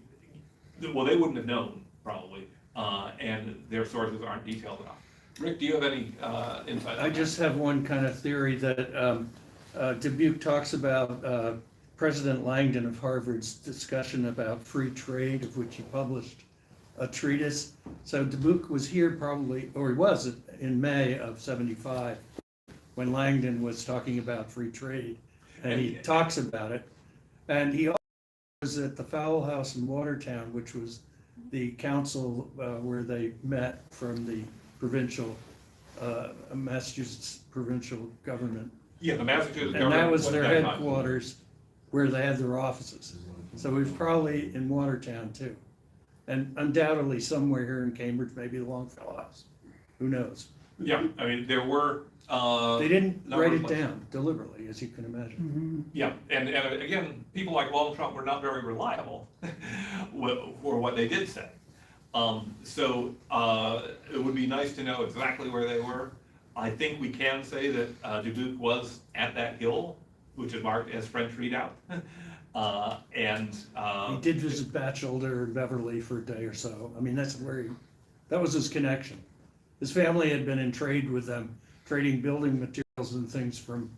wouldn't have known, probably, and their sources aren't detailed enough. Rick, do you have any insight? I just have one kind of theory that Dubuque talks about President Langdon of Harvard's discussion about free trade, of which he published a treatise. So Dubuque was here probably, or he was in May of '75, when Langdon was talking about free trade, and he talks about it. And he also was at the Fowl House in Watertown, which was the council where they met from the provincial, Massachusetts provincial government. Yeah, the Massachusetts And government that was their that time. headquarters, where they had their offices. So he was probably in Watertown too. And undoubtedly somewhere here in Cambridge, maybe the Longfellow House. Who knows? Yeah, I mean, there were. They didn't number write of it places. down deliberately, as you can imagine. Yeah, and again, people like Longshore were not very reliable for what they did say. So it would be nice to know exactly where they were. I think we can say that Dubuque was at that hill, which is marked as French Redoubt. He did visit Batchelder and Beverly for a day or so. I mean, that was his connection. His family had been in trade with them, trading building materials and things from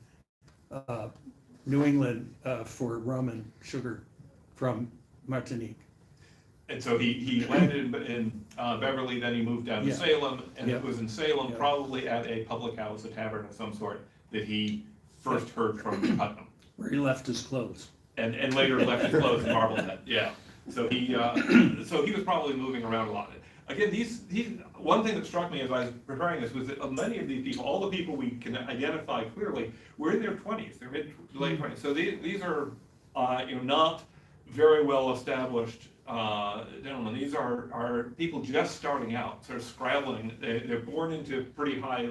New England for rum and sugar from Martinique. And so he landed in Beverly, then he moved down to Yeah. Salem, and Yeah. it was in Salem, Yeah. probably at a public house, a tavern of some sort, that he first heard from Putnam. Where he left his clothes. And later left his clothes in Marblehead, yeah. So he was probably moving around a lot. Again, one thing that struck me as I was preparing this was that many of these people, all the people we can identify clearly, were in their 20s, their mid to late 20s. So these are, not very well established gentlemen. These are people just starting out, sort of scrabbling. They're born into pretty high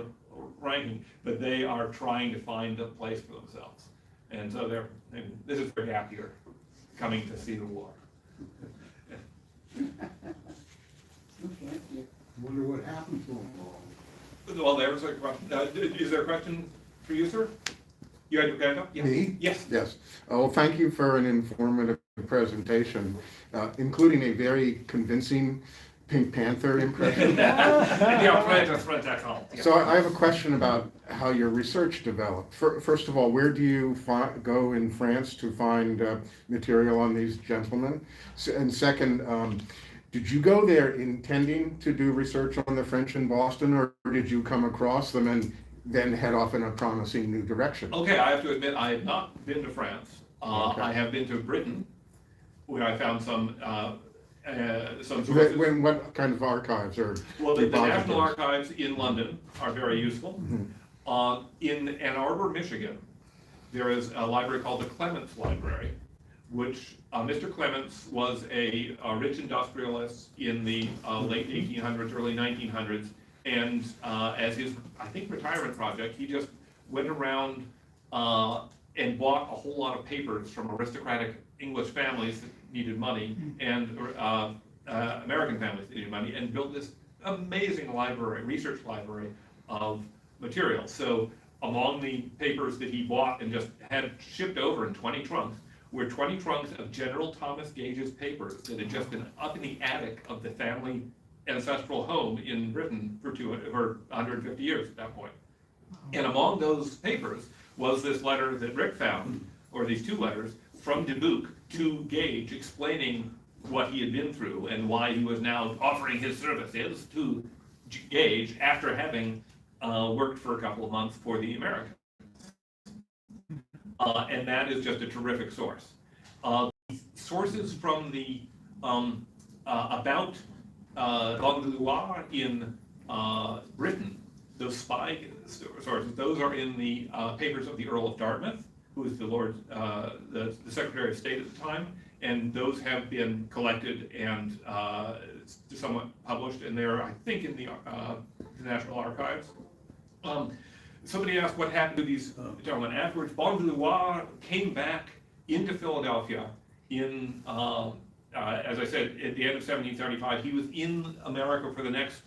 ranking, but they are trying to find a place for themselves. And so this is their gap year, coming to see the war. Wonder what happened to them all. Well, there was a question. Is there a question for you, sir? You had your hand up? Yeah. Me? Yes. Yes. Oh, thank you for an informative presentation, including a very convincing Pink Panther impression. So I have a question about how your research developed. First of all, where do you go in France to find material on these gentlemen? And second, did you go there intending to do research on the French in Boston, or did you come across them and then head off in a promising new direction? Okay, I have to admit, I have not been to France. Okay. I have been to Britain, where I found some sources. What kind of archives or Well, the National repositories? Archives in London are very useful. In Ann Arbor, Michigan, there is a library called the Clements Library, which Mr. Clements was a rich industrialist in the late 1800s, early 1900s, and as his, I think, retirement project, he just went around and bought a whole lot of papers from aristocratic English families that needed money and American families that needed money, and built this amazing library, research library of materials. So among the papers that he bought and just had shipped over in 20 trunks were 20 trunks of General Thomas Gage's papers that had just been up in the attic of the family ancestral home in Britain for 150 years at that point. And among those papers was this letter that Rick found, or these two letters, from Dubuque to Gage explaining what he had been through and why he was now offering his services to Gage after having worked for a couple of months for the Americans. And that is just a terrific source. Sources from the about Longfellow in Britain, those spy sources, those are in the papers of the Earl of Dartmouth, who was the Secretary of State at the time, and those have been collected and somewhat published, and they're, I think, in the National Archives. Somebody asked what happened to these gentlemen afterwards. Bonjour came back into Philadelphia in, as I said, at the end of 1775. He was in America for the next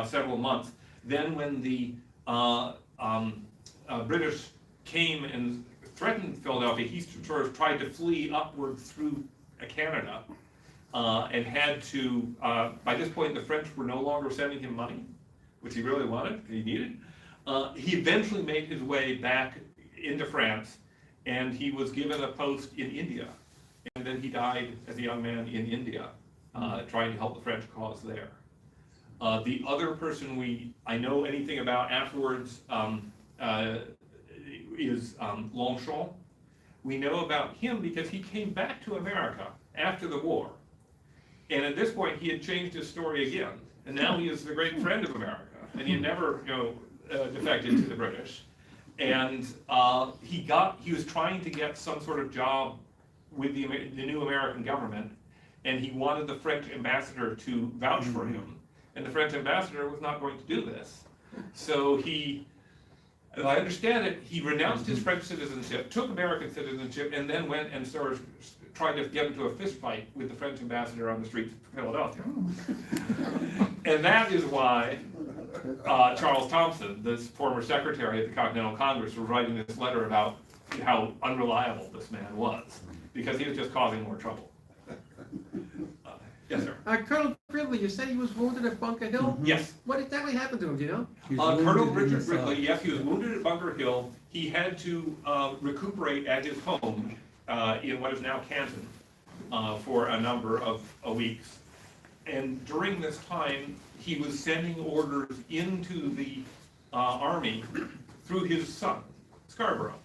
several months. Then when the British came and threatened Philadelphia, he sort of tried to flee upward through Canada, and had to, by this point the French were no longer sending him money, which he really wanted, he needed. He eventually made his way back into France, and he was given a post in India, and then he died as a young man in India, trying to help the French cause there. The other person I know anything about afterwards is Longshore. We know about him because he came back to America after the war, and at this point he had changed his story again, and now he is the great friend of America, and he had never, defected to the British, and he was trying to get some sort of job with the new American government, and he wanted the French ambassador to vouch for him, and the French ambassador was not going to do this. So he, as I understand it, he renounced his French citizenship, took American citizenship, and then went and sort of tried to get into a fist fight with the French ambassador on the streets of Philadelphia. And that is why Charles Thompson, this former secretary of the Continental Congress, was writing this letter about how unreliable this man was, because he was just causing more trouble. Yes, sir. Colonel Gridley, you said he was wounded at Bunker Hill? Yes. What exactly happened to him, do you know? Colonel Richard Gridley, yes, he was wounded at Bunker Hill. He had to recuperate at his home in what is now Canton for a number of weeks. And during this time, he was sending orders into the army through his son, Scarborough,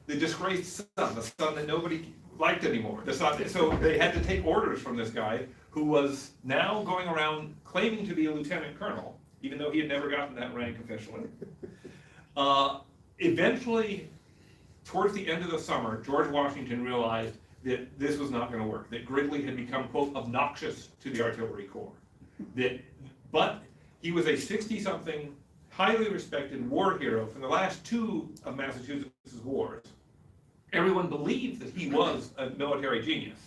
the disgraced son, the son that nobody liked anymore. So they had to take orders from this guy who was now going around claiming to be a lieutenant colonel, even though he had never gotten that rank officially. Eventually, towards the end of the summer, George Washington realized that this was not going to work, that Gridley had become, quote, obnoxious to the artillery corps. But he was a 60-something, highly respected war hero from the last two of Massachusetts' wars. Everyone believed that he was a military genius.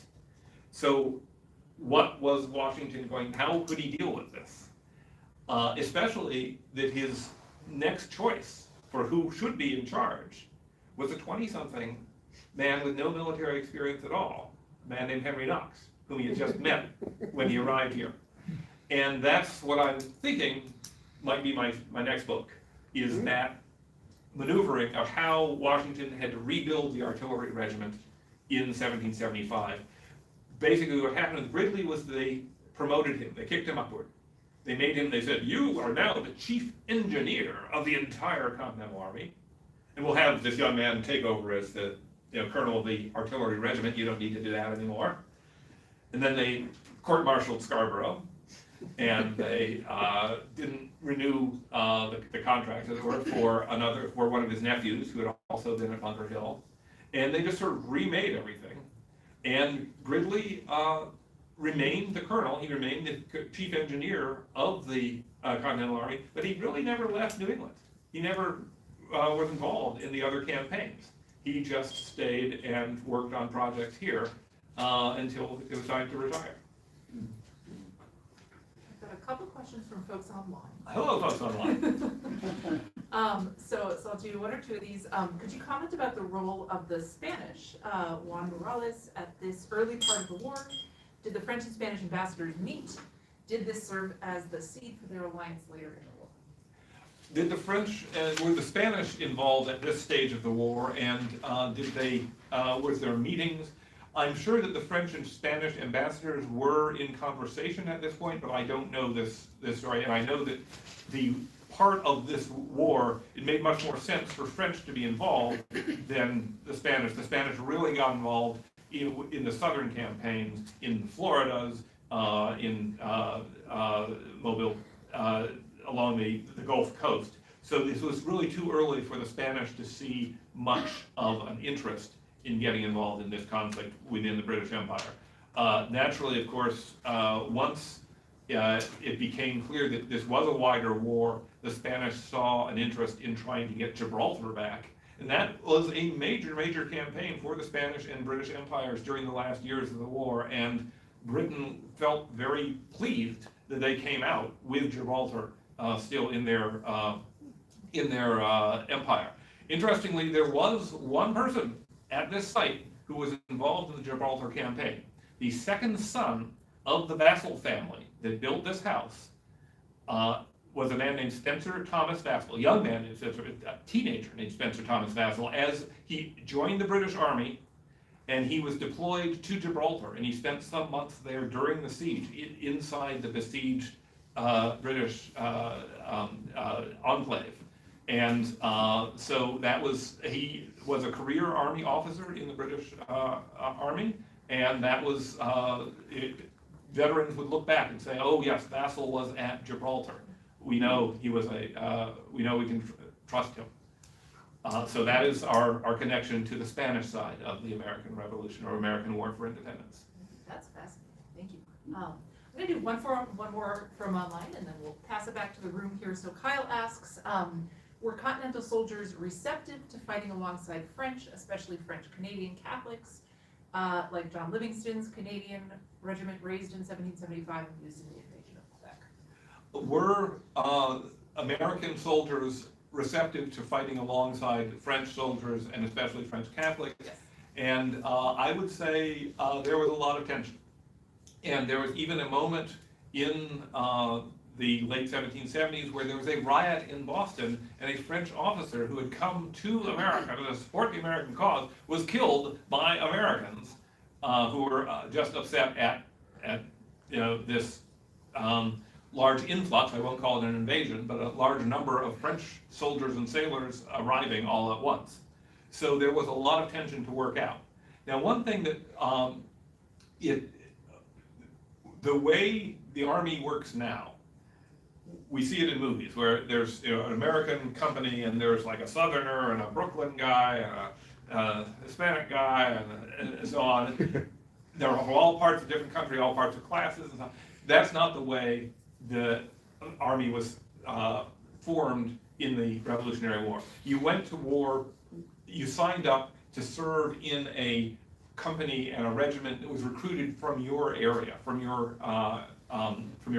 So what was Washington how could he deal with this? Especially that his next choice for who should be in charge was a 20-something man with no military experience at all, a man named Henry Knox, whom he had just met when he arrived here. And that's what I'm thinking might be my next book, is that maneuvering of how Washington had to rebuild the artillery regiment in 1775. Basically what happened with Gridley was they promoted him, they kicked him upward. They said, you are now the chief engineer of the entire Continental Army, and we'll have this young man take over as the colonel of the artillery regiment. You don't need to do that anymore. And then they court-martialed Scarborough, and they didn't renew the contract, as it were, for one of his nephews who had also been at Bunker Hill, and they just sort of remade everything. And Gridley remained the colonel. He remained the chief engineer of the Continental Army, but he really never left New England. He never was involved in the other campaigns. He just stayed and worked on projects here until it was time to retire. I've got a couple questions from folks online. Hello, folks online. So I'll do one or two of these. Could you comment about the role of the Spanish, Juan Morales, at this early part of the war? Did the French and Spanish ambassadors meet? Did this serve as the seed for their alliance later in the war? Did the French, were the Spanish involved at this stage of the war, and was there meetings? I'm sure that the French and Spanish ambassadors were in conversation at this point, but I don't know this story, and I know that the part of this war, it made much more sense for French to be involved than the Spanish. The Spanish really got involved in the southern campaigns, in the Floridas, in Mobile, along the Gulf Coast. So this was really too early for the Spanish to see much of an interest in getting involved in this conflict within the British Empire. Naturally, of course, once it became clear that this was a wider war, the Spanish saw an interest in trying to get Gibraltar back. And that was a major campaign for the Spanish and British empires during the last years of the war. And Britain felt very pleased that they came out with Gibraltar still in their empire. Interestingly, there was one person at this site who was involved in the Gibraltar campaign. The second son of the Vassal family that built this house was a man named Spencer Thomas Vassal, a young man named Spencer, a teenager named Spencer Thomas Vassal, as he joined the British Army, and he was deployed to Gibraltar, and he spent some months there during the siege, inside the besieged British enclave. And so he was a career Army officer in the British Army, and that was, veterans would look back and say, oh yes, Vassal was at Gibraltar. We know he was we know we can trust him. So that is our connection to the Spanish side of the American Revolution or American War for Independence. That's fascinating, thank you. I'm gonna do one more from online, and then we'll pass it back to the room here. So Kyle asks, were Continental soldiers receptive to fighting alongside French, especially French Canadian Catholics, like John Livingston's Canadian regiment raised in 1775 and used in the invasion of Quebec? Were American soldiers receptive to fighting alongside French soldiers and especially French Catholics? Yes. And I would say there was a lot of tension. And there was even a moment in the late 1770s where there was a riot in Boston, and a French officer who had come to America to support the American cause was killed by Americans who were just upset at this large influx. I won't call it an invasion, but a large number of French soldiers and sailors arriving all at once. So there was a lot of tension to work out. Now, one thing that the way the Army works now, we see it in movies where there's an American company and there's like a Southerner and a Brooklyn guy and a Hispanic guy and so on. They're all parts of different country, all parts of classes and so on. That's not the way the Army was formed in the Revolutionary War. You went to war, you signed up to serve in a company and a regiment that was recruited from your area, from your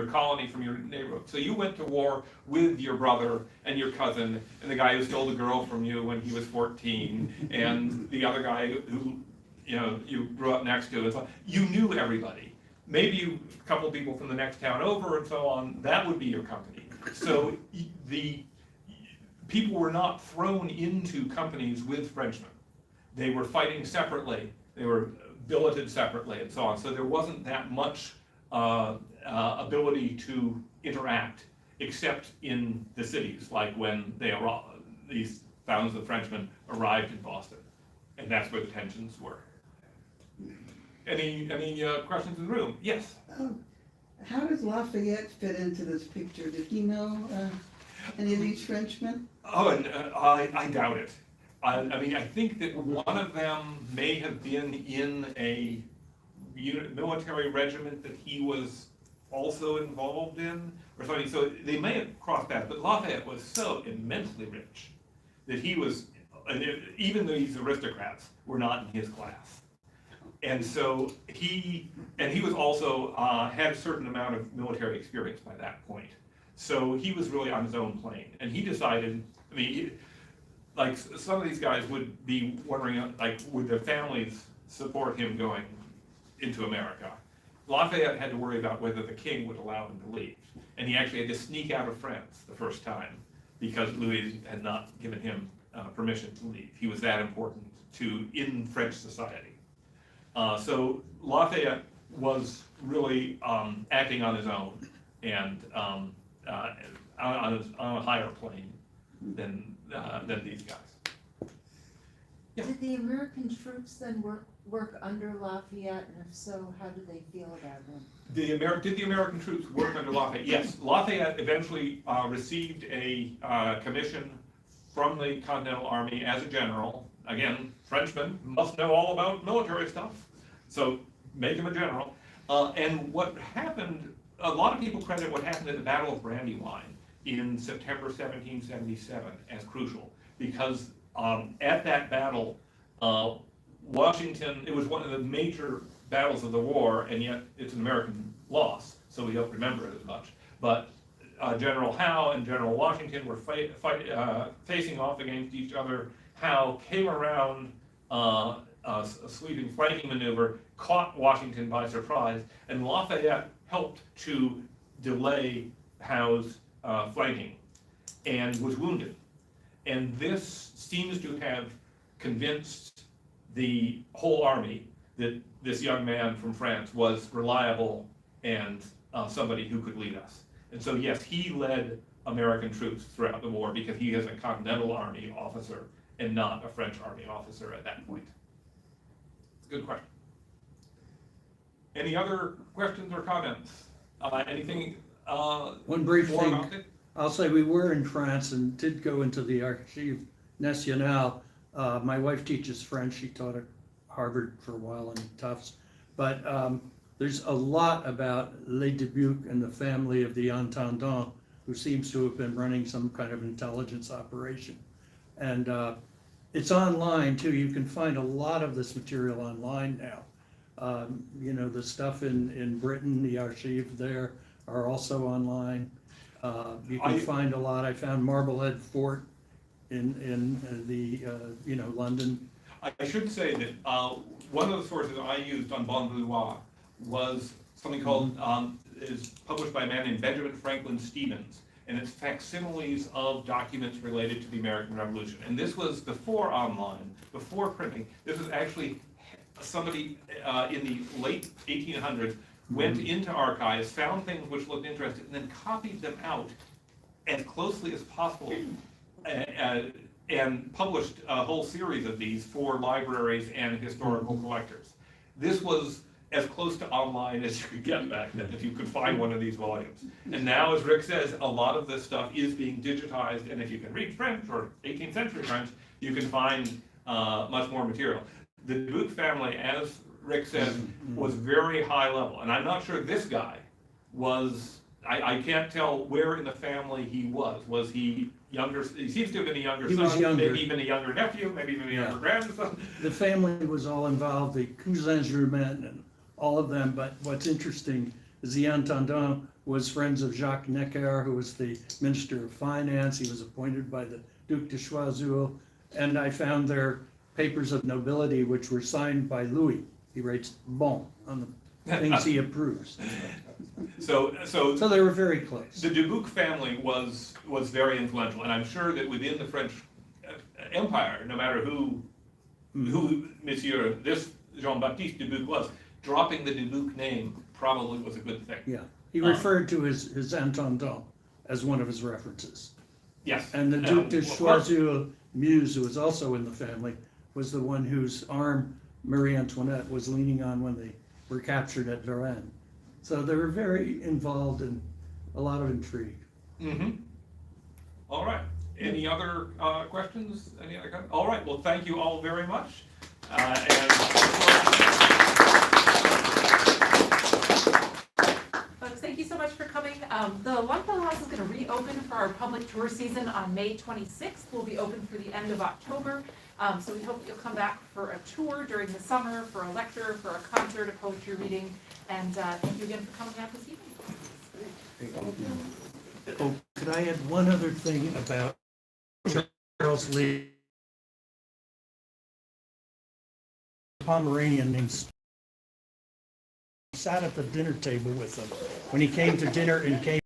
colony, from your neighborhood. So you went to war with your brother and your cousin and the guy who stole the girl from you when he was 14 and the other guy who you grew up next to. And so you knew everybody. Maybe a couple people from the next town over and so on. That would be your company. So the people were not thrown into companies with Frenchmen. They were fighting separately. They were billeted separately and so on. So there wasn't that much ability to interact except in the cities, like when these thousands of Frenchmen arrived in Boston. And that's where the tensions were. Any questions in the room? Yes? How does Lafayette fit into this picture? Did he know any of these Frenchmen? Oh, and I doubt it. I think that one of them may have been in a military regiment that he was also involved in, or something. So they may have crossed paths, but Lafayette was so immensely rich that he was, even these aristocrats were not in his class. And so he was also, had a certain amount of military experience by that point. So he was really on his own plane. And he decided, like some of these guys would be wondering, like, would their families support him going into America? Lafayette had to worry about whether the king would allow him to leave. And he actually had to sneak out of France the first time because Louis had not given him permission to leave. He was that important in French society. So Lafayette was really acting on his own and on a higher plane than these guys. Yeah. Did the American troops then work under Lafayette, and if so, how do they feel about him? Did the American troops work under Lafayette? Yes, Lafayette eventually received a commission from the Continental Army as a general. Again, Frenchmen must know all about military stuff. So make him a general. And what happened, a lot of people credit what happened at the Battle of Brandywine in September 1777 as crucial, because at that battle, Washington, it was one of the major battles of the war, and yet it's an American loss, so we don't remember it as much. But General Howe and General Washington were facing off against each other. Howe came around a sweeping flanking maneuver, caught Washington by surprise, and Lafayette helped to delay Howe's flanking and was wounded. And this seems to have convinced the whole army that this young man from France was reliable and somebody who could lead us. And so yes, he led American troops throughout the war because he is a Continental Army officer and not a French Army officer at that point. It's a good question. Any other questions or comments? Anything? One brief more thing, about it? I'll say we were in France and did go into the Archives Nationales. My wife teaches French, she taught at Harvard for a while and Tufts. But there's a lot about Les Dubuques and the family of the Intendant, who seems to have been running some kind of intelligence operation. And it's online too. You can find a lot of this material online now. You know, the stuff in Britain, the archives there are also online. You can find a lot. I found Marblehead Fort in the, you know, London. I should say that one of the sources I used on Bonjour was something called, is published by a man named Benjamin Franklin Stevens, and it's facsimiles of documents related to the American Revolution. And this was before online, before printing. This was actually somebody in the late 1800s went into archives, found things which looked interesting, and then copied them out as closely as possible and published a whole series of these for libraries and historical collectors. This was as close to online as you could get back then, if you could find one of these volumes. And now, as Rick says, a lot of this stuff is being digitized, and if you can read French or 18th century French, you can find much more material. The Dubuque family, as Rick says, was very high level, and I'm not sure this guy was, I can't tell where in the family he was. Was he younger? He seems to have been a younger son, was younger. maybe even a younger nephew, maybe even a younger grandson. The family was all involved, the cousins Germain and all of them, but what's interesting is the Intendant was friends of Jacques Necker, who was the Minister of Finance. He was appointed by the Duc de Choiseul, and I found their papers of nobility, which were signed by Louis. He writes bon on the things he approves. So they were very close. the Dubuque family was very influential, and I'm sure that within the French Empire, no matter who Monsieur, this Jean-Baptiste Dubuque was, dropping the Dubuque name probably was a good thing. Yeah, he referred to his Intendant as one of his references. Yes. And the Duc de Choiseul Muse, who was also in the family, was the one whose arm Marie Antoinette was leaning on when they were captured at Varennes. So they were very involved in a lot of intrigue. Mm-hmm. All right. Any other questions? Any other comments? All right. Well, thank you all very much. Folks, thank you so much for coming. The Longfellow House is going to reopen for our public tour season on May 26th. We'll be open for the end of October. So we hope you'll come back for a tour during the summer, for a lecture, for a concert, a poetry reading, and thank you again for coming out this evening. Oh, could I add one other thing about Charles Lee? Pomeranian named sat at the dinner table with them when he came to dinner and came